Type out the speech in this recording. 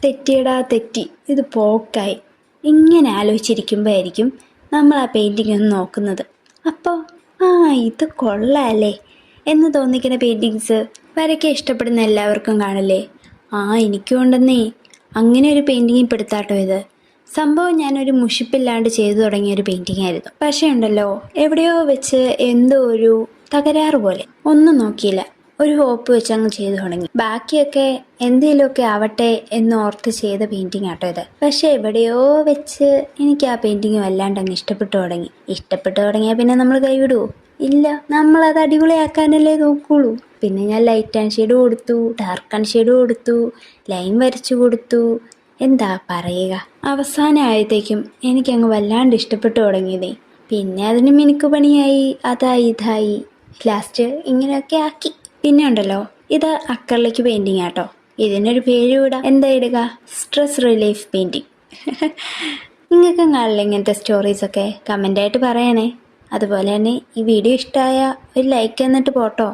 തെറ്റിയടാ തെറ്റി, ഇത് പോക്കായി. ഇങ്ങനെ ആലോചിച്ചിരിക്കുമ്പോഴായിരിക്കും നമ്മൾ ആ പെയിൻറ്റിങ് ഒന്ന് നോക്കുന്നത്. അപ്പോൾ ഇത് കൊള്ളാമല്ലേ എന്ന് തോന്നിക്കുന്ന പെയിൻറ്റിങ്സ് വരയ്ക്കാൻ ഇഷ്ടപ്പെടുന്ന എല്ലാവർക്കും കാണില്ലേ? എനിക്കും ഉണ്ടെന്നേ. അങ്ങനെ ഒരു പെയിൻറ്റിങ് പെടുത്താട്ടോ ഇത്. സംഭവം ഞാനൊരു മുഷിപ്പില്ലാണ്ട് ചെയ്തു തുടങ്ങിയൊരു പെയിൻറ്റിങ് ആയിരുന്നു. പക്ഷേ ഉണ്ടല്ലോ, എവിടെയോ വെച്ച് എന്തോ ഒരു തകരാറ് പോലെ. ഒന്നും നോക്കിയില്ല, ഒരു ഹോപ്പ് വെച്ച് അങ്ങ് ചെയ്തു തുടങ്ങി. ബാക്കിയൊക്കെ എന്തെങ്കിലുമൊക്കെ ആവട്ടെ എന്ന് ഓർത്ത് ചെയ്ത പെയിൻറ്റിങ് ആട്ടോ ഇത്. പക്ഷെ എവിടെയോ വെച്ച് എനിക്ക് ആ പെയിൻറ്റിങ് വല്ലാണ്ട് അങ്ങ് ഇഷ്ടപ്പെട്ടു തുടങ്ങിയാൽ പിന്നെ നമ്മൾ കൈവിടുവോ? ഇല്ല, നമ്മളത് അടിപൊളിയാക്കാനല്ലേ നോക്കുള്ളൂ. പിന്നെ ഞാൻ ലൈറ്റ് ആൻഡ് ഷെയ്ഡ് കൊടുത്തു, ഡാർക്ക് ആൻഡ് ഷെയ്ഡ് കൊടുത്തു, ലൈൻ വരച്ചു കൊടുത്തു. എന്താ പറയുക, അവസാനമായത്തേക്കും എനിക്കങ്ങ് വല്ലാണ്ട് ഇഷ്ടപ്പെട്ടു തുടങ്ങിയതേ. പിന്നെ അതിന് മിനുക്ക് പണിയായി, അതായി ഇതായി, ലാസ്റ്റ് ഇങ്ങനെയൊക്കെ ആക്കി. പിന്നെ ഉണ്ടല്ലോ, ഇത് അക്രലിക് പെയിൻറ്റിങ് ആട്ടോ. ഇതിനൊരു പേര് വിടാം. എന്താ ഇടുക? Stress relief painting. നിങ്ങൾക്കും കാണില്ല ഇങ്ങനത്തെ സ്റ്റോറീസൊക്കെ? കമൻ്റായിട്ട് പറയണേ. അതുപോലെ തന്നെ ഈ വീഡിയോ ഇഷ്ടമായ ഒരു ലൈക്ക് എന്നിട്ട് പോട്ടോ.